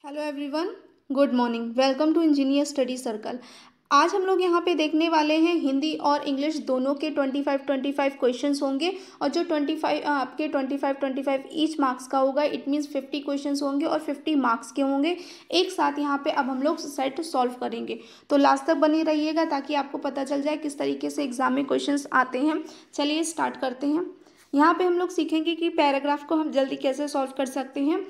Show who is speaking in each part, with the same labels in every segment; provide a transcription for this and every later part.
Speaker 1: Hello everyone, good morning. Welcome to engineer study circle. आज हम लोग यहाँ पे देखने वाले हैं हिंदी और इंग्लिश दोनों के 25 क्वेश्चंस होंगे और जो 25 ईच मार्क्स का होगा। इट मीन्स 50 क्वेश्चंस होंगे और 50 मार्क्स के होंगे। एक साथ यहाँ पे अब हम लोग सेट सॉल्व करेंगे, तो लास्ट तक बने रहिएगा ताकि आपको पता चल जाए किस तरीके से एग्जाम में क्वेश्चंस आते हैं। चलिए स्टार्ट करते हैं। यहाँ पे हम लोग सीखेंगे कि पैराग्राफ को हम जल्दी कैसे सॉल्व कर सकते हैं।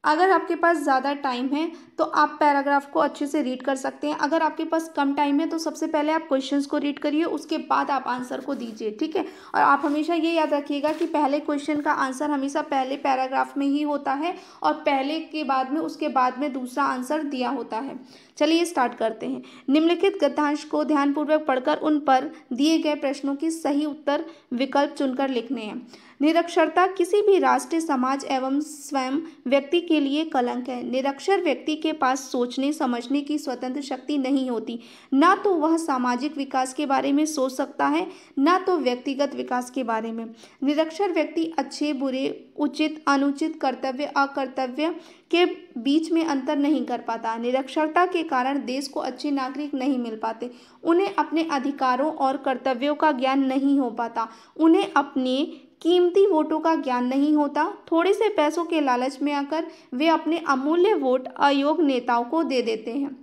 Speaker 1: अगर आपके पास ज़्यादा टाइम है तो आप पैराग्राफ को अच्छे से रीड कर सकते हैं। अगर आपके पास कम टाइम है तो सबसे पहले आप क्वेश्चंस को रीड करिए, उसके बाद आप आंसर को दीजिए, ठीक है। और आप हमेशा ये याद रखिएगा कि पहले क्वेश्चन का आंसर हमेशा पहले पैराग्राफ में ही होता है और पहले के बाद में उसके बाद में दूसरा आंसर दिया होता है। चलिए स्टार्ट करते हैं। निम्नलिखित गद्यांश को ध्यानपूर्वक पढ़कर उन पर दिए गए प्रश्नों की सही उत्तर विकल्प चुनकर लिखने हैं। निरक्षरता किसी भी राष्ट्र, समाज एवं स्वयं व्यक्ति के लिए कलंक है। निरक्षर व्यक्ति के पास सोचने समझने की स्वतंत्र शक्ति नहीं होती। ना तो वह सामाजिक विकास के बारे में सोच सकता है, ना तो व्यक्तिगत विकास के बारे में। निरक्षर व्यक्ति अच्छे बुरे, उचित अनुचित, कर्तव्य अकर्तव्य के बीच में अंतर नहीं कर पाता। निरक्षरता के कारण देश को अच्छे नागरिक नहीं मिल पाते। उन्हें अपने अधिकारों और कर्तव्यों का ज्ञान नहीं हो पाता। उन्हें अपने कीमती वोटों का ज्ञान नहीं होता। थोड़े से पैसों के लालच में आकर वे अपने अमूल्य वोट अयोग्य नेताओं को दे देते हैं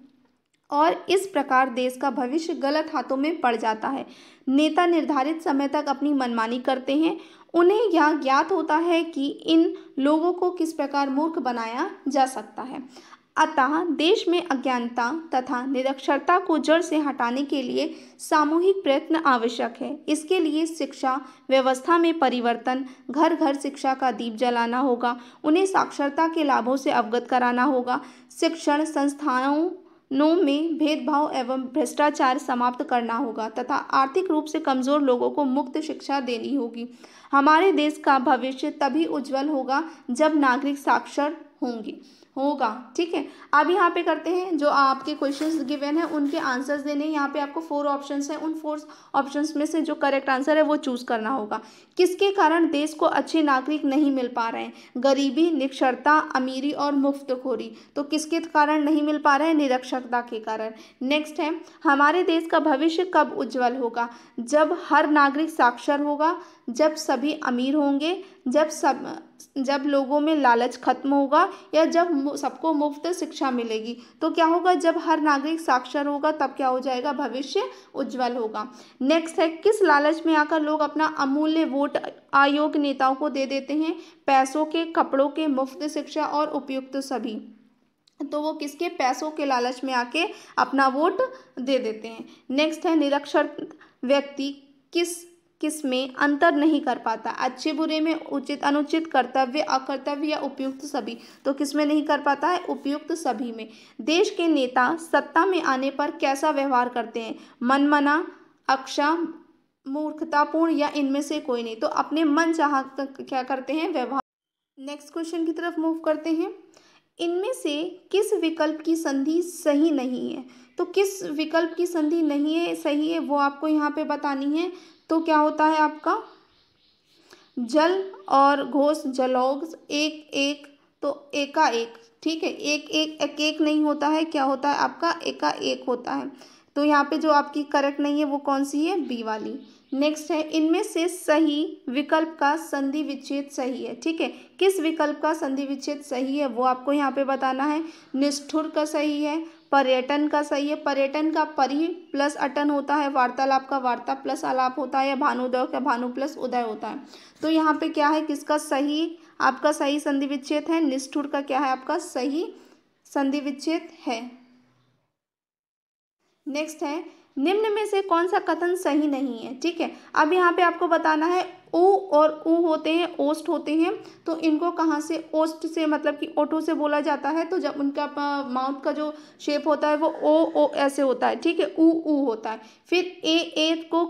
Speaker 1: और इस प्रकार देश का भविष्य गलत हाथों में पड़ जाता है। नेता निर्धारित समय तक अपनी मनमानी करते हैं। उन्हें यह ज्ञात होता है कि इन लोगों को किस प्रकार मूर्ख बनाया जा सकता है। अतः देश में अज्ञानता तथा निरक्षरता को जड़ से हटाने के लिए सामूहिक प्रयत्न आवश्यक है। इसके लिए शिक्षा व्यवस्था में परिवर्तन, घर घर शिक्षा का दीप जलाना होगा। उन्हें साक्षरता के लाभों से अवगत कराना होगा। शिक्षण संस्थानों में भेदभाव एवं भ्रष्टाचार समाप्त करना होगा तथा आर्थिक रूप से कमजोर लोगों को मुक्त शिक्षा देनी होगी। हमारे देश का भविष्य तभी उज्जवल होगा जब नागरिक साक्षर होगा, ठीक है। अब यहाँ पे करते हैं, जो आपके क्वेश्चंस गिवन है उनके आंसर्स देने। यहाँ पे आपको 4 ऑप्शंस हैं, उन 4 ऑप्शंस में से जो करेक्ट आंसर है वो चूज करना होगा। किसके कारण देश को अच्छे नागरिक नहीं मिल पा रहे हैं? गरीबी, निरक्षरता, अमीरी और मुफ्तखोरी। तो किसके कारण नहीं मिल पा रहे हैं? निरक्षरता के कारण। नेक्स्ट है, हमारे देश का भविष्य कब उज्जवल होगा? जब हर नागरिक साक्षर होगा, जब सभी अमीर होंगे, जब लोगों में लालच खत्म होगा, या जब सबको मुफ्त शिक्षा मिलेगी। तो क्या होगा? जब हर नागरिक साक्षर होगा तब क्या हो जाएगा? भविष्य उज्जवल होगा। नेक्स्ट है, किस लालच में आकर लोग अपना अमूल्य वोट अयोग्य नेताओं को दे देते हैं? पैसों के, कपड़ों के, मुफ्त शिक्षा और उपयुक्त सभी। तो वो किसके? पैसों के लालच में आके अपना वोट दे देते हैं। नेक्स्ट है, निरक्षर व्यक्ति किस में अंतर नहीं कर पाता? अच्छे बुरे में, उचित अनुचित, कर्तव्य अकर्तव्य या उपयुक्त सभी। तो किस में नहीं कर पाता है? उपयुक्त सभी में। देश के नेता सत्ता में आने पर कैसा व्यवहार करते हैं? मनमाना, अक्षा, मूर्खतापूर्ण या इनमें से कोई नहीं। तो अपने मन चाह क्या करते हैं? व्यवहार। नेक्स्ट क्वेश्चन की तरफ मूव करते हैं। इनमें से किस विकल्प की संधि सही नहीं है? तो किस विकल्प की संधि नहीं है, सही है, वो आपको यहाँ पे बतानी है। तो क्या होता है आपका? जल और घोष, जलौघ, एक एक, तो एकाएक, ठीक है। एक एक नहीं होता है, क्या होता है आपका? एकाएक होता है। तो यहाँ पे जो आपकी करेक्ट नहीं है वो कौन सी है? बी वाली। नेक्स्ट है, इनमें से सही विकल्प का संधि विच्छेद सही है, ठीक है। किस विकल्प का संधि विच्छेद सही है वो आपको यहाँ पे बताना है। निष्ठुर का सही है, पर्यटन का सही है। पर्यटन का परि प्लस अटन होता है, वार्तालाप का वार्ता प्लस आलाप होता है, या भानुदय का भानु प्लस उदय होता है। तो यहाँ पे क्या है? किसका सही आपका सही संधि विच्छेद है? निष्ठुर का क्या है आपका सही संधि विच्छेद है। नेक्स्ट है, निम्न में से कौन सा कथन सही नहीं है? ठीक है, अब यहाँ पे आपको बताना है ओ और ऊ होते हैं, ओस्ट होते हैं। तो इनको कहाँ से? ओस्ट से, मतलब कि ओटो से बोला जाता है। तो जब उनका माउथ का जो शेप होता है वो ओ ऐसे होता है, ठीक है। ऊ होता है। फिर ए को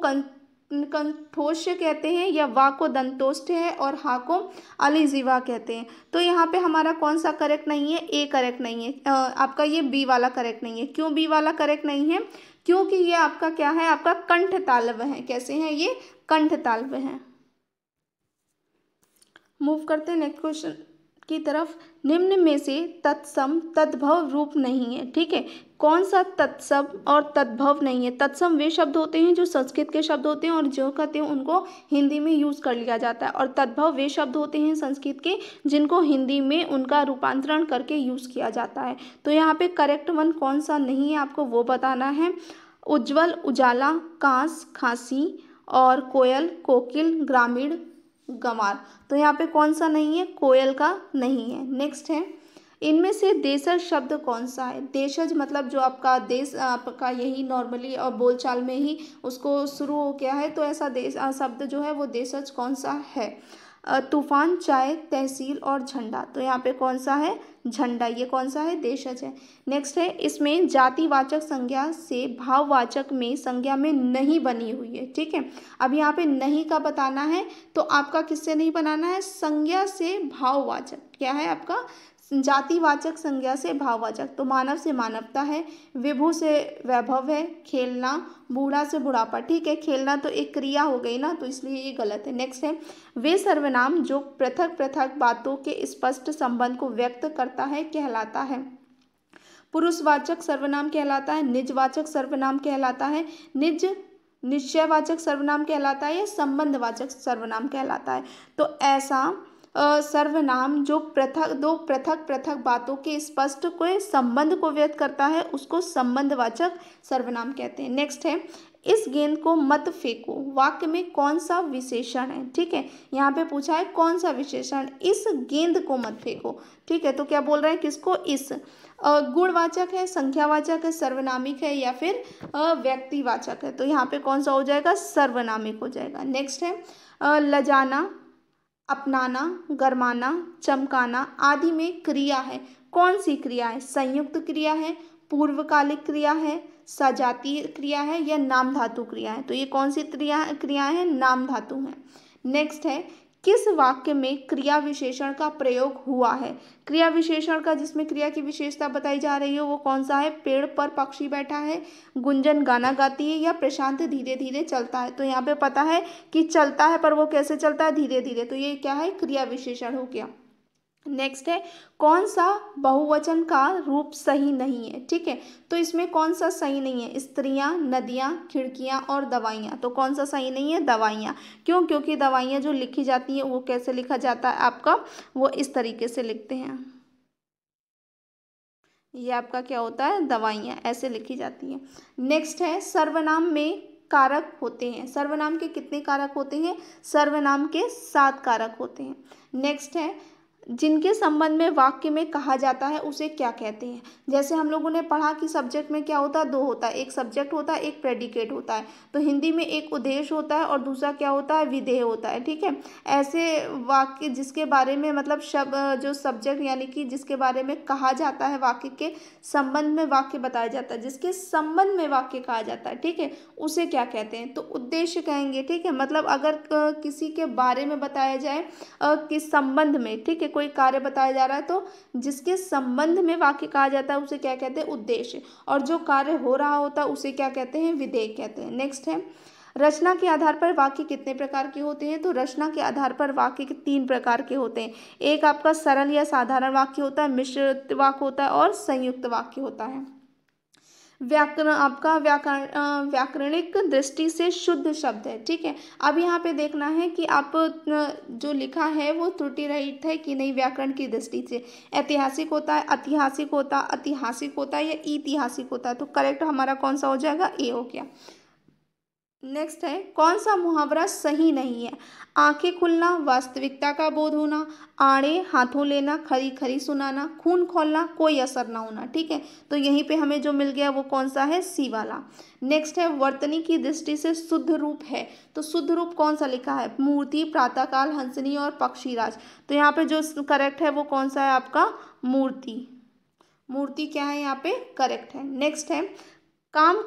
Speaker 1: कंठोष्य कहते हैं, या वा को दंतोष्ठ है, और हा को अलिजीवा कहते हैं। तो यहाँ पे हमारा कौन सा करेक्ट नहीं है? ए करेक्ट नहीं है। आपका ये बी वाला करेक्ट नहीं है। क्यों बी वाला करेक्ट नहीं है? क्योंकि ये आपका क्या है? आपका कंठ तालव्य है। कैसे हैं ये? कंठ तालव्य है। मूव करते हैं नेक्स्ट क्वेश्चन की तरफ निम्न में से तत्सम तद्भव रूप नहीं है। ठीक है, कौन सा तत्सम और तद्भव नहीं है? तत्सम वे शब्द होते हैं जो संस्कृत के शब्द होते हैं और जो कहते हैं उनको हिंदी में यूज़ कर लिया जाता है, और तद्भव वे शब्द होते हैं संस्कृत के जिनको हिंदी में उनका रूपांतरण करके यूज़ किया जाता है। तो यहाँ पे करेक्ट वन कौन सा नहीं है आपको वो बताना है। उज्ज्वल, उजाला, कांस, खांसी, और कोयल, कोकिल, ग्रामीण, गंवार। तो यहाँ पे कौन सा नहीं है? कोयल का नहीं है। नेक्स्ट है, इनमें से देशज शब्द कौन सा है? देशज मतलब जो आपका देश आपका यही नॉर्मली और बोलचाल में ही उसको शुरू हो गया है, तो ऐसा देश शब्द जो है वो देशज कौन सा है? तूफान, चाय, तहसील और झंडा। तो यहाँ पे कौन सा है? झंडा। ये कौन सा है? देशज है। नेक्स्ट है, इसमें जातिवाचक संज्ञा से भाववाचक में संज्ञा में नहीं बनी हुई है। ठीक है, अब यहाँ पे नहीं का बताना है, तो आपका किससे नहीं बनाना है? संज्ञा से भाववाचक। क्या है आपका? जातिवाचक संज्ञा से भाववाचक। तो मानव से मानवता है, विभु से वैभव है, खेलना, बूढ़ा से बुढ़ापा। ठीक है, खेलना तो एक क्रिया हो गई ना, तो इसलिए ये गलत है। नेक्स्ट है, वे सर्वनाम जो पृथक पृथक बातों के स्पष्ट संबंध को व्यक्त करता है कहलाता है। पुरुषवाचक सर्वनाम कहलाता है, निजवाचक सर्वनाम कहलाता है, निश्चयवाचक सर्वनाम कहलाता है, या संबंधवाचक सर्वनाम कहलाता है। तो ऐसा सर्वनाम जो दो पृथक पृथक बातों के स्पष्ट कोई संबंध को व्यक्त करता है उसको संबंधवाचक सर्वनाम कहते हैं। नेक्स्ट है, इस गेंद को मत फेंको वाक्य में कौन सा विशेषण है? ठीक है, यहाँ पे पूछा है कौन सा विशेषण, इस गेंद को मत फेंको। ठीक है, तो क्या बोल रहे हैं? किसको? इस। गुणवाचक है, संख्यावाचक है, सर्वनामिक है, या फिर व्यक्तिवाचक है? तो यहाँ पे कौन सा हो जाएगा? सर्वनामिक हो जाएगा। नेक्स्ट है, लजाना, अपनाना, गरमाना, चमकाना आदि में क्रिया है। कौन सी क्रिया है? संयुक्त क्रिया है, पूर्वकालिक क्रिया है, सजातीय क्रिया है, या नाम धातु क्रिया है? तो ये कौन सी क्रिया है? नाम धातु है। नेक्स्ट है, किस वाक्य में क्रिया विशेषण का प्रयोग हुआ है? क्रिया विशेषण का जिसमें क्रिया की विशेषता बताई जा रही है वो कौन सा है? पेड़ पर पक्षी बैठा है, गुंजन गाना गाती है, या प्रशांत धीरे धीरे चलता है? तो यहाँ पे पता है कि चलता है, पर वो कैसे चलता है? धीरे धीरे। तो ये क्या है? क्रिया विशेषण हो गया। नेक्स्ट है, कौन सा बहुवचन का रूप सही नहीं है? ठीक है, तो इसमें कौन सा सही नहीं है? स्त्रियां, नदियां, खिड़कियां और दवाइयां। तो कौन सा सही नहीं है? दवाइयां। क्यों? क्योंकि दवाइयां जो लिखी जाती हैं वो कैसे लिखा जाता है आपका? वो इस तरीके से लिखते हैं, ये आपका क्या होता है? दवाइयां ऐसे लिखी जाती हैं। नेक्स्ट है, सर्वनाम में कारक होते हैं। सर्वनाम के कितने कारक होते हैं? सर्वनाम के 7 कारक होते हैं। नेक्स्ट है, जिनके संबंध में वाक्य में कहा जाता है उसे क्या कहते हैं? जैसे हम लोगों ने पढ़ा कि सब्जेक्ट में क्या होता है? 2 होता है, एक सब्जेक्ट होता है, एक प्रेडिकेट होता है। तो हिंदी में एक उद्देश्य होता है और दूसरा क्या होता है? विधेय होता है। ठीक है, ऐसे वाक्य जिसके बारे में मतलब शब्द जो सब्जेक्ट यानी कि जिसके बारे में कहा जाता है, वाक्य के संबंध में वाक्य बताया जाता है, जिसके संबंध में वाक्य कहा जाता है, ठीक है, उसे क्या कहते हैं? तो उद्देश्य कहेंगे। ठीक है, मतलब अगर किसी के बारे में बताया जाए किस संबंध में, ठीक है, कोई कार्य बताया जा रहा है तो जिसके संबंध में वाक्य कहा जाता है उसे क्या कहते हैं? उद्देश्य। और जो कार्य हो रहा होता है उसे क्या कहते हैं? विधेय कहते हैं। नेक्स्ट है, रचना के आधार पर वाक्य कितने प्रकार के होते हैं? तो रचना के आधार पर वाक्य के 3 प्रकार के होते हैं। एक आपका सरल या साधारण वाक्य होता है, मिश्रित वाक्य होता है, और संयुक्त वाक्य होता है। व्याकरण आपका व्याकरणिक दृष्टि से शुद्ध शब्द है। ठीक है, अब यहाँ पे देखना है कि आप जो लिखा है वो त्रुटि रहित है कि नहीं व्याकरण की दृष्टि से। ऐतिहासिक होता है, ऐतिहासिक होता है, या ऐतिहासिक होता है? तो करेक्ट हमारा कौन सा हो जाएगा? ए हो गया। नेक्स्ट है, कौन सा मुहावरा सही नहीं है? आंखें खुलना, वास्तविकता का बोध होना, आड़े हाथों लेना, खरी खरी सुनाना, खून खोलना, कोई असर ना होना। ठीक है, तो यहीं पे हमें जो मिल गया वो कौन सा है? सी वाला। नेक्स्ट है, वर्तनी की दृष्टि से शुद्ध रूप है। तो शुद्ध रूप कौन सा लिखा है? मूर्ति, प्रातःकाल, हंसनी और पक्षीराज। तो यहाँ पे जो करेक्ट है वो कौन सा है आपका? मूर्ति। मूर्ति क्या है यहाँ पे? करेक्ट है। नेक्स्ट है, काम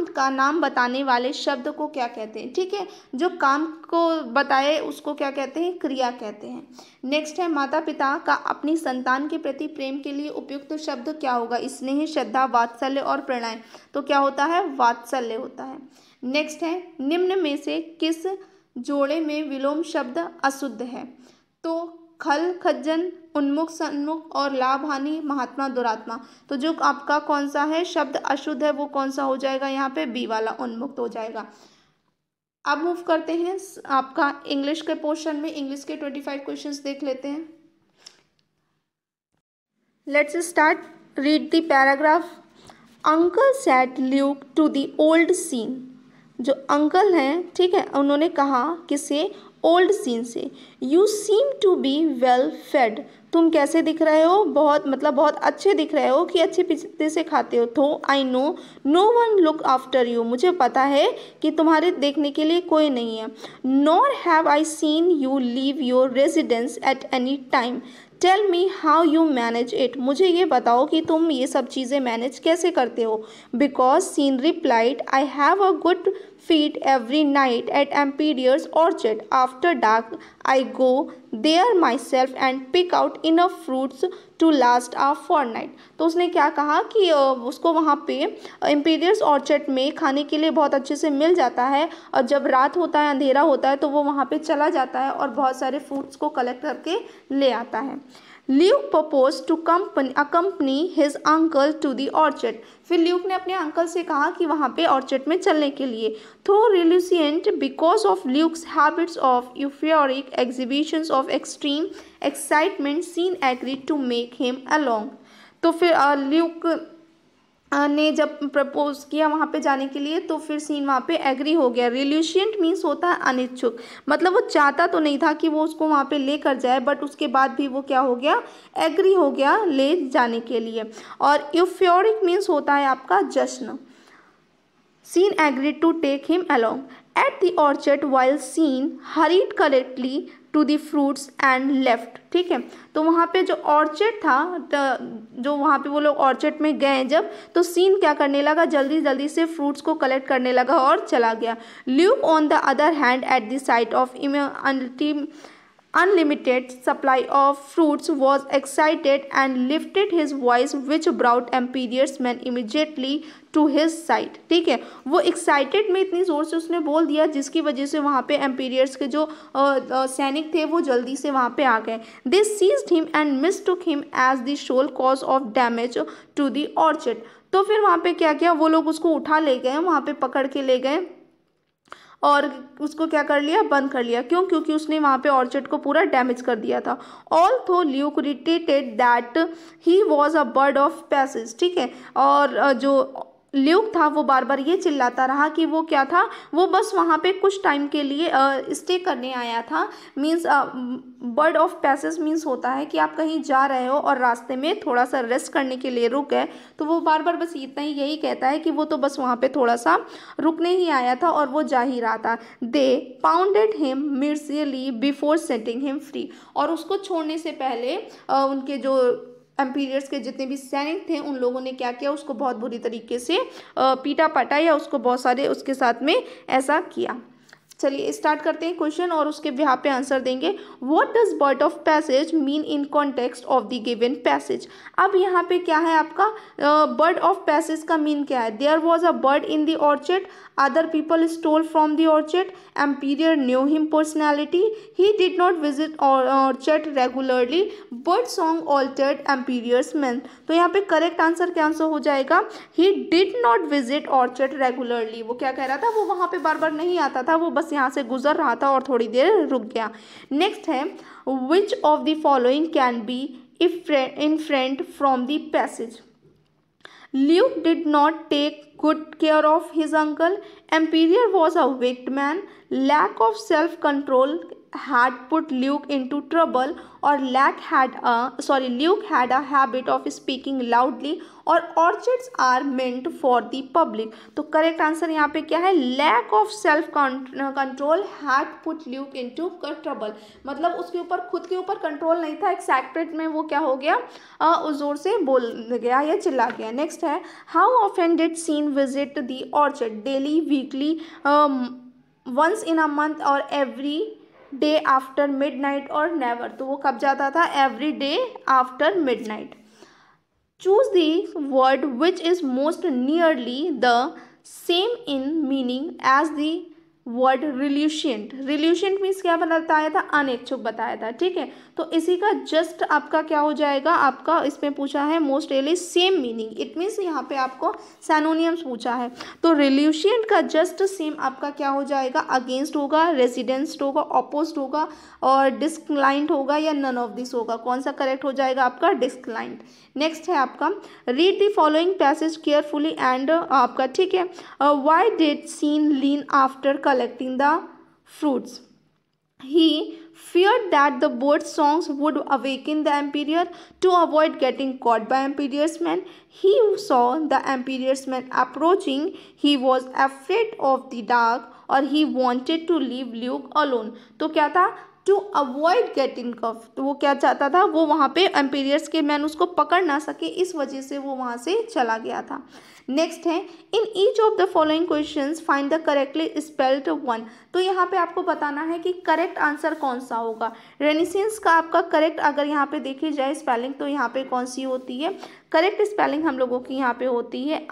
Speaker 1: का नाम बताने वाले शब्द को क्या कहते हैं? ठीक है, जो काम को बताए उसको क्या कहते हैं? क्रिया कहते हैं। नेक्स्ट है, माता पिता का अपनी संतान के प्रति प्रेम के लिए उपयुक्त शब्द क्या होगा? स्नेह, श्रद्धा, वात्सल्य और प्रणय। तो क्या होता है? वात्सल्य होता है। नेक्स्ट है, निम्न में से किस जोड़े में विलोम शब्द अशुद्ध है? तो खल खज्जन, उन्मुख सन्मुख और लाभ हानि, महात्मा दुरात्मा। तो जो आपका कौन सा है शब्द अशुद्ध है वो कौन सा हो जाएगा, यहाँ पे बी वाला उन्मुक्त हो जाएगा। अब मूव करते हैं आपका इंग्लिश के पोर्शन में। इंग्लिश के 25 क्वेश्चंस देख लेते हैं। Let's start. Read the paragraph. Uncle said Luke to the old Sean. जो अंकल हैं, ठीक है, उन्होंने कहा किसे, ओल्ड सीन से। You seem to be well fed. तुम कैसे दिख रहे हो, बहुत मतलब बहुत अच्छे दिख रहे हो कि अच्छे पीछे से खाते हो। तो I know no one look after you. मुझे पता है कि तुम्हारे देखने के लिए कोई नहीं है। Nor have I seen you leave your residence at any time. Tell me how you manage it. मुझे ये बताओ कि तुम ये सब चीज़ें मैनेज कैसे करते हो। Because Sean replied, I have a good feed every night at Empedier's orchard. After dark, I go there myself and pick out enough fruits to last a fortnight. तो उसने क्या कहा कि उसको वहाँ पे एम्पीरियर्स ऑर्चर्ड में खाने के लिए बहुत अच्छे से मिल जाता है, और जब रात होता है, अंधेरा होता है, तो वो वहाँ पे चला जाता है और बहुत सारे फ्रूट्स को कलेक्ट करके ले आता है। Luke proposed to accompany his uncle to the orchard. फिर ल्यूक ने अपने अंकल से कहा कि वहाँ पे ऑर्चर्ड में चलने के लिए। Though reluctant because of Luke's habits of euphoric exhibitions of extreme excitement, Sean agreed to make him along. तो फिर ल्यूक ने जब प्रपोज किया वहाँ पे जाने के लिए, तो फिर सीन वहाँ पे एग्री हो गया। रिल्यूशियंट मीन्स होता है अनिच्छुक, मतलब वो चाहता तो नहीं था कि वो उसको वहाँ पे लेकर जाए, बट उसके बाद भी वो क्या हो गया, एग्री हो गया ले जाने के लिए। और यूफोरिक मीन्स होता है आपका जश्न। Sean agreed to take him along at the orchard while Sean hurried correctly to the fruits and left. ठीक है, तो वहाँ पे जो ऑर्चर्ड था, जो वहाँ पे वो लोग ऑर्चर्ड में गए जब, तो सीन क्या करने लगा, जल्दी जल्दी से फ्रूट्स को कलेक्ट करने लगा और चला गया। Luke on the other hand at the site of unlimited supply of fruits was excited and lifted his voice which brought Empedier's men immediately to his side. ठीक है, वो excited में इतनी ज़ोर से उसने बोल दिया जिसकी वजह से वहाँ पे एम्पीरियर्स के जो सैनिक थे वो जल्दी से वहाँ पे आ गए। They seized him and mistook him as the sole cause of damage to the orchard. तो फिर वहाँ पे क्या किया, वो लोग उसको उठा ले गए, वहाँ पे पकड़ के ले गए और उसको क्या कर लिया, बंद कर लिया। क्यों, क्योंकि उसने वहाँ पे ऑर्चर्ड को पूरा डैमेज कर दिया था। Although Luke retorted that he was a bird of passage. ठीक है, और जो ल्यूक था वो बार बार ये चिल्लाता रहा कि वो क्या था, वो बस वहाँ पे कुछ टाइम के लिए स्टे करने आया था। Means bird of passage means होता है कि आप कहीं जा रहे हो और रास्ते में थोड़ा सा रेस्ट करने के लिए रुक गए, तो वो बार बार बस इतना ही यही कहता है कि वो तो बस वहाँ पे थोड़ा सा रुकने ही आया था और वो जा ही रहा था। They pounded him mercilessly before setting him free. और उसको छोड़ने से पहले उनके जो एम्पीरियर्स के जितने भी सैनिक थे उन लोगों ने क्या किया, उसको बहुत बुरी तरीके से पीटा पाटा या उसको बहुत सारे उसके साथ में ऐसा किया। चलिए स्टार्ट करते हैं क्वेश्चन और उसके यहाँ पे आंसर देंगे। What does bird of passage mean in context of the given passage. अब यहाँ पे क्या है आपका, बर्ड ऑफ पैसेज का मीन क्या है। There was a bird in the orchard, other people stole from the orchard, emperor knew him personality, he did not visit orchard regularly, bird song altered emperor's man. तो यहाँ पे correct answer क्या answer हो जाएगा, he did not visit orchard regularly. वो क्या कह रहा था, वो वहाँ पे बार बार नहीं आता था, वो बस यहाँ से गुजर रहा था और थोड़ी देर रुक गया। नेक्स्ट है, which of the following can be inferred from the passage. Luke did not take good care of his uncle. Emperior was a wicked man. Lack of self-control had put Luke into trouble, or Luke had a habit of speaking loudly, or orchards are meant for the public. तो correct answer यहाँ पे क्या है, lack of self control had put Luke into trouble. मतलब उसके ऊपर खुद के ऊपर कंट्रोल नहीं था, एक्साइटेड में वो क्या हो गया, उस जोर से बोल गया या चिल्ला गया। नेक्स्ट है, how often did Sean visit the orchard, daily, weekly, once in a month, or every day after midnight, or never. तो वो कब जाता था, every day after midnight. Choose the word which is most nearly the same in meaning as the word reluctant, reluctant means क्या बताया था, अनिच्छुक बताया था, ठीक है। तो इसी का जस्ट आपका क्या हो जाएगा, आपका इसमें पूछा है most really same meaning, it means यहाँ पे आपको सैनोनियम्स पूछा है। तो रिल्यूशेंट का जस्ट सेम आपका क्या हो जाएगा, अगेंस्ट होगा, रेजिडेंस्ट होगा, ऑपोजिट होगा और डिस्क्लाइंट होगा या नन ऑफ दिस होगा। कौन सा करेक्ट हो जाएगा आपका, डिस्क्लाइंट। नेक्स्ट है आपका read the following passage carefully and आपका, ठीक है, why did Sean lean after collecting the fruits, he feared that the birds' songs would awaken the emperor. To avoid getting caught by emperor's men, he saw the emperor's men approaching. He was afraid of the dark और he wanted to leave Luke alone. तो क्या था, to avoid getting कफ, तो वो क्या चाहता था, वो वहाँ पे एम्पीरियर्स के मैन उसको पकड़ ना सके, इस वजह से वो वहाँ से चला गया था। नेक्स्ट है in each of the following questions find the correctly spelled one. तो यहाँ पे आपको बताना है कि करेक्ट आंसर कौन सा होगा। रेनिसेंस का आपका करेक्ट अगर यहाँ पे देखी जाए स्पेलिंग तो यहाँ पे कौन सी होती है, करेक्ट स्पेलिंग हम लोगों की यहाँ पे होती है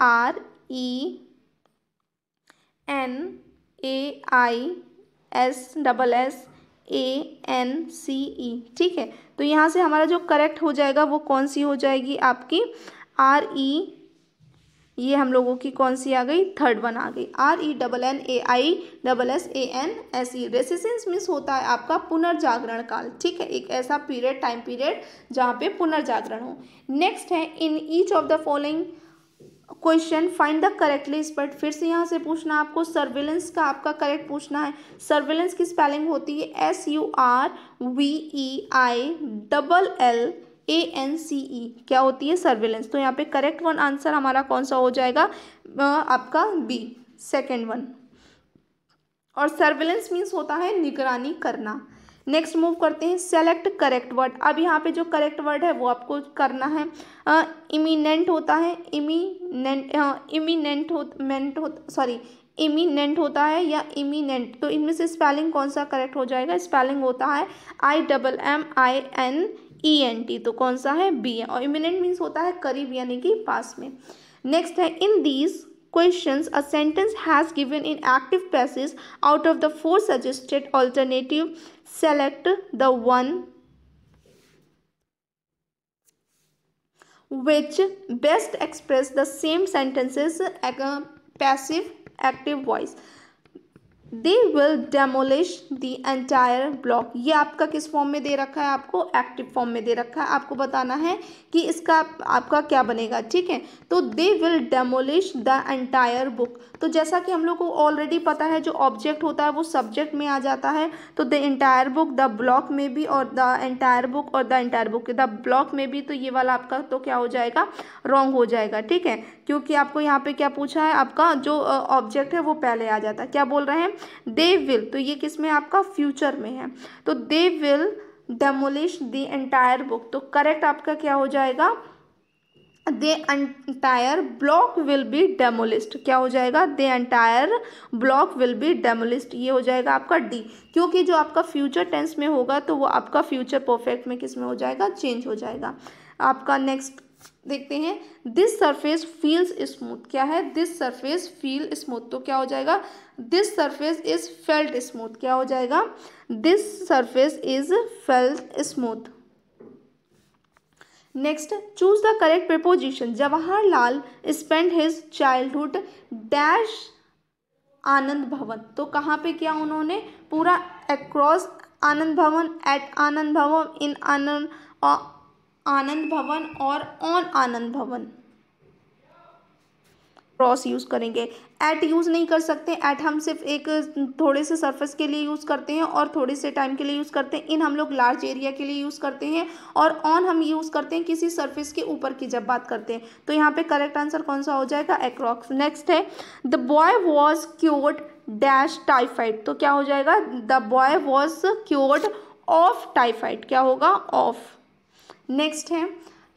Speaker 1: RENAISSANCE, ठीक है। तो यहाँ से हमारा जो करेक्ट हो जाएगा वो कौन सी हो जाएगी आपकी, RE, ये हम लोगों की कौन सी आ गई, थर्ड वन आ गई, RENAISSANCE। रेसिसेंस मीन्स होता है आपका पुनर्जागरण काल, ठीक है, एक ऐसा पीरियड, टाइम पीरियड जहाँ पे पुनर्जागरण हो। नेक्स्ट है in each of the following question find the correctly spelled. फिर से यहाँ से पूछना आपको, सर्विलेंस का आपका करेक्ट पूछना है। सर्विलेंस की स्पेलिंग होती है SURVEILLANCE, क्या होती है, सर्विलेंस। तो यहाँ पे करेक्ट वन आंसर हमारा कौन सा हो जाएगा, आपका बी, सेकेंड वन। और सर्विलेंस मीन्स होता है निगरानी करना। नेक्स्ट मूव करते हैं, सेलेक्ट करेक्ट वर्ड। अब यहाँ पे जो करेक्ट वर्ड है वो आपको करना है, इमिनेंट होता है, इमिनेंट होता है या इमिनेंट, तो इनमें से स्पेलिंग कौन सा करेक्ट हो जाएगा, स्पेलिंग होता है IMMINENT, तो कौन सा है, बी है। और इमिनेंट मीन्स होता है करीब यानी कि पास में। नेक्स्ट है in these questions a sentence has given in active passage out of the four suggested alternative select the one which best express the same sentences passive active voice। They will demolish the entire block। ये आपका किस form में दे रखा है, आपको active form में दे रखा है। आपको बताना है कि इसका आपका क्या बनेगा, ठीक है। तो they will demolish the entire book. तो जैसा कि हम लोग को ऑलरेडी पता है जो ऑब्जेक्ट होता है वो सब्जेक्ट में आ जाता है, तो the entire book, the block में भी, और द एंटायर बुक और the entire book, the block में भी, तो ये वाला आपका तो क्या हो जाएगा, रॉन्ग हो जाएगा, ठीक है। क्योंकि आपको यहाँ पे क्या पूछा है, आपका जो ऑब्जेक्ट है वो पहले आ जाता है। क्या बोल रहे हैं, दे विल, तो ये किस में आपका फ्यूचर में है, तो they will demolish the entire book. तो करेक्ट आपका क्या हो जाएगा, the entire block will be demolished. क्या हो जाएगा, the entire block will be demolished, ये हो जाएगा आपका डी। क्योंकि जो आपका फ्यूचर टेंस में होगा तो वो आपका फ्यूचर परफेक्ट में किस में हो जाएगा, चेंज हो जाएगा। आपका नेक्स्ट देखते हैं, दिस सरफेस फील्स स्मूथ। क्या है, दिस सरफेस फील स्मूथ, तो क्या हो जाएगा, this surface is felt smooth. क्या हो जाएगा, this surface is felt smooth. Next, choose the correct preposition. Jawaharlal spend his childhood dash Anand Bhavan. तो कहाँ पे किया उन्होंने, पूरा अक्रॉस आनंद भवन, एट आनंद भवन, इन आनंद भवन और ऑन आनंद भवन। क्रॉस यूज़ करेंगे, एट यूज़ नहीं कर सकते। एट हम सिर्फ एक थोड़े से सरफेस के लिए यूज़ करते हैं और थोड़े से टाइम के लिए यूज़ करते हैं। इन हम लोग लार्ज एरिया के लिए यूज़ करते हैं और ऑन हम यूज़ करते हैं किसी सरफेस के ऊपर की जब बात करते हैं। तो यहाँ पे करेक्ट आंसर कौन सा हो जाएगा, अक्रॉस। नेक्स्ट है, the boy was cured dash typhoid. तो क्या हो जाएगा, the boy was cured of typhoid. क्या होगा, ऑफ। नेक्स्ट है,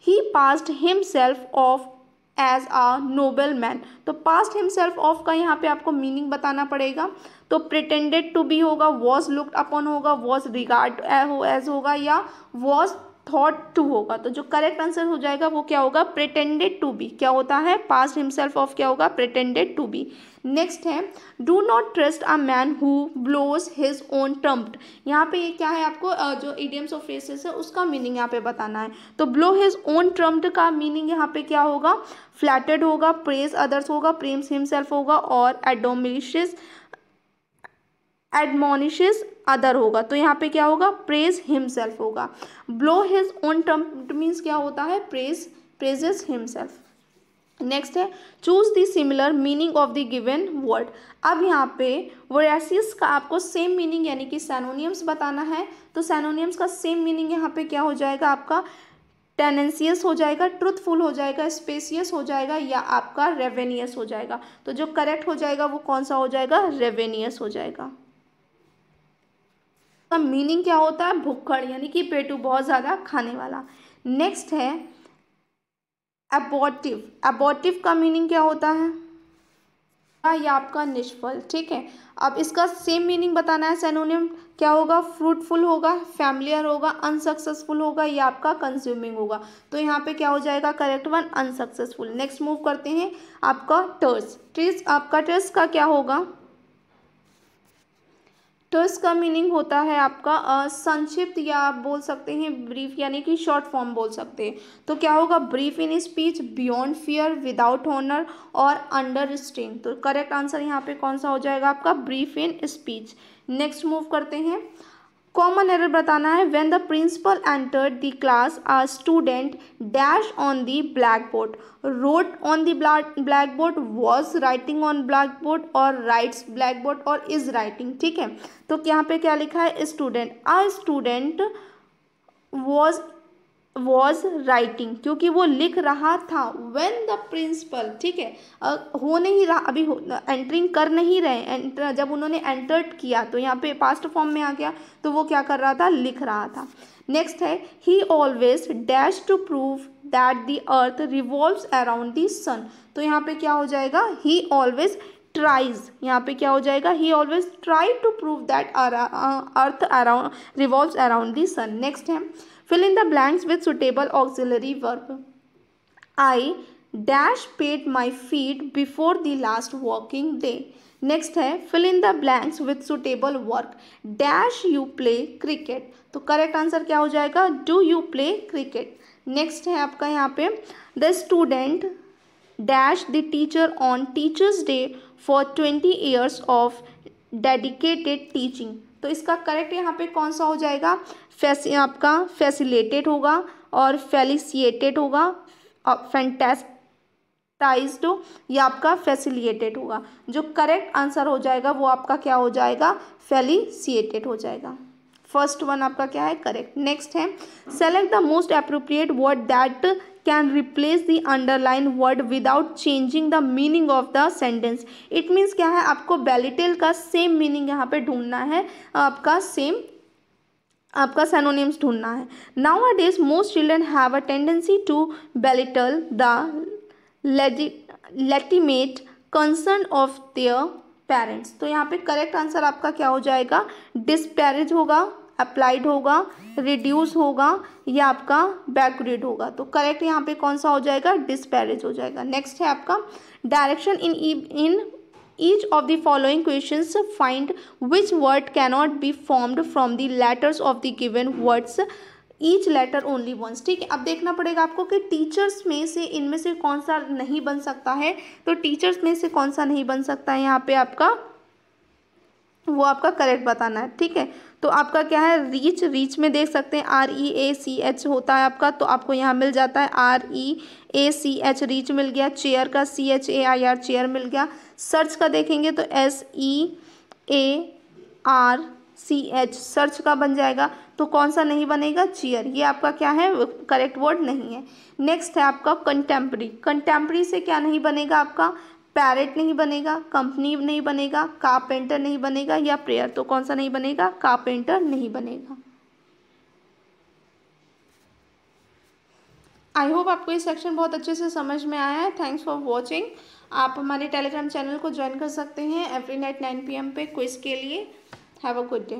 Speaker 1: he passed himself off as a noble man. तो पास्ट हिमसेल्फ ऑफ का यहाँ पे आपको मीनिंग बताना पड़ेगा। तो प्रिटेंडेड टू बी होगा, वॉज लुक्ड अपॉन होगा, वॉज रिगार्ड एज होगा, या वॉज थॉट टू होगा, तो जो करेक्ट आंसर हो जाएगा वो क्या होगा, प्रिटेंडेड टू बी। क्या होता है, पास्ट हिमसेल्फ ऑफ क्या होगा, प्रिटेंडेड टू बी। नेक्स्ट है do not trust a man who blows his own trump. यहाँ पे ये क्या है, आपको जो इडियम्स और फ्रेजेस है उसका मीनिंग यहाँ पे बताना है। तो ब्लो हिज ओन ट्रम्प का मीनिंग यहाँ पे क्या होगा, फ्लैटर्ड होगा, प्रेज अदर्स होगा, प्रेम्स हिमसेल्फ होगा, और एडमोनिशेस अदर होगा। तो यहाँ पे क्या होगा, प्रेज हिमसेल्फ होगा। Blow his own Trump means क्या होता है, प्रेजेस हिमसेल्फ। नेक्स्ट है choose the similar meaning of the given word. अब यहाँ पे वोरेसियस का आपको सेम मीनिंग यानी कि सैनोनियम्स बताना है। तो सैनोनियम्स का सेम मीनिंग यहाँ पे क्या हो जाएगा, आपका टेनेंसियस हो जाएगा, ट्रुथफुल हो जाएगा, स्पेसियस हो जाएगा, या आपका रेवेनियस हो जाएगा। तो जो करेक्ट हो जाएगा वो कौन सा हो जाएगा, रेवेनियस हो जाएगा। का मीनिंग क्या होता है, भुक्खड़ यानी कि पेटू, बहुत ज़्यादा खाने वाला। नेक्स्ट है अबॉर्टिव। अबॉर्टिव का मीनिंग क्या होता है, ये आपका निष्फल। ठीक है, अब इसका सेम मीनिंग बताना है। सैनोनिम क्या होगा, फ्रूटफुल होगा, फैमिलियर होगा, अनसक्सेसफुल होगा, या आपका कंज्यूमिंग होगा। तो यहाँ पे क्या हो जाएगा, correct one unsuccessful. Next move करते हैं, आपका टर्स। ट्रिस आपका टर्स का क्या होगा, टर्स का मीनिंग होता है आपका संक्षिप्त, या आप बोल सकते हैं ब्रीफ यानी कि शॉर्ट फॉर्म बोल सकते हैं। तो क्या होगा, brief in speech, beyond fear, without honour, और अंडर रिस्ट्रेन। तो करेक्ट आंसर यहाँ पे कौन सा हो जाएगा, आपका brief in speech. Next move करते हैं, कॉमन एरर बताना है। When the principal entered the class a student dash on the blackboard, wrote on the blackboard, was writing on blackboard, और राइट्स ब्लैक बोर्ड, और is writing. ठीक है, तो यहाँ पे क्या लिखा है, student. A student was writing, क्योंकि वो लिख रहा था। व्हेन द प्रिंसिपल, ठीक है, हो नहीं रहा, अभी एंटरिंग कर नहीं रहे, जब उन्होंने एंटर्ड किया तो यहाँ पे पास्ट फॉर्म में आ गया, तो वो क्या कर रहा था, लिख रहा था। नेक्स्ट है he always dash to prove that the earth revolves around the sun. तो यहाँ पे क्या हो जाएगा, ही ऑलवेज ट्राइज। यहाँ पे क्या हो जाएगा, he always try to prove that earth around revolves around the sun. Next है fill in the blanks with suitable auxiliary verb. I dash paid my feet before the last working day. Next है fill in the blanks with suitable work. dash you play cricket. तो correct answer क्या हो जाएगा, do you play cricket. Next है आपका यहाँ पे the student dash the teacher on teachers day for 20 years of dedicated teaching. तो इसका करेक्ट यहाँ पे कौन सा हो जाएगा, आपका फैसिलेटेड होगा, और फेलिसिएटेड होगा, फैंटास्टाइज्ड हो, या आपका फैसिलिएटेड होगा। जो करेक्ट आंसर हो जाएगा वो आपका क्या हो जाएगा, फेलिसिएटेड हो जाएगा। फर्स्ट वन आपका क्या है, करेक्ट। नेक्स्ट है select the most appropriate word that can replace the underline word without changing the meaning of the sentence. It means क्या है, आपको बेलिटल का सेम मीनिंग यहाँ पे ढूंढना है, आपका सैनोनिम्स ढूंढना है। Nowadays most children have a tendency to belittle the legitimate concern of their parents. तो यहाँ पे करेक्ट आंसर आपका क्या हो जाएगा, डिस्पैरेज होगा, अप्लाइड होगा, रिड्यूस होगा, या आपका बैकग्रेड होगा। तो करेक्ट यहाँ पे कौन सा हो जाएगा, डिस्पैरेज हो जाएगा। नेक्स्ट है आपका direction in each of the following questions find which word cannot be formed from the letters of the given words, each letter only once. ठीक है, अब देखना पड़ेगा आपको कि टीचर्स में से इनमें से कौन सा नहीं बन सकता है। तो टीचर्स में से कौन सा नहीं बन सकता है, यहाँ पे आपका वो आपका करेक्ट बताना है। ठीक है, तो आपका क्या है, रीच में देख सकते हैं REACH होता है आपका, तो आपको यहाँ मिल जाता है REACH, रीच मिल गया। चेयर का CHAIR चेयर मिल गया। सर्च का देखेंगे तो SEARCH सर्च का बन जाएगा। तो कौन सा नहीं बनेगा, चेयर, ये आपका क्या है, करेक्ट वर्ड नहीं है। नेक्स्ट है आपका कंटेम्प्रेरी। कंटेम्प्रेरी से क्या नहीं बनेगा, आपका पैरेट नहीं बनेगा, कंपनी नहीं बनेगा, कारपेंटर नहीं बनेगा, या प्रेयर। तो कौन सा नहीं बनेगा, कारपेंटर नहीं बनेगा। आई होप आपको ये सेक्शन बहुत अच्छे से समझ में आया है। Thanks for watching. आप हमारे टेलीग्राम चैनल को ज्वाइन कर सकते हैं एवरी नाइट 9 PM पे क्विज के लिए। Have a good day.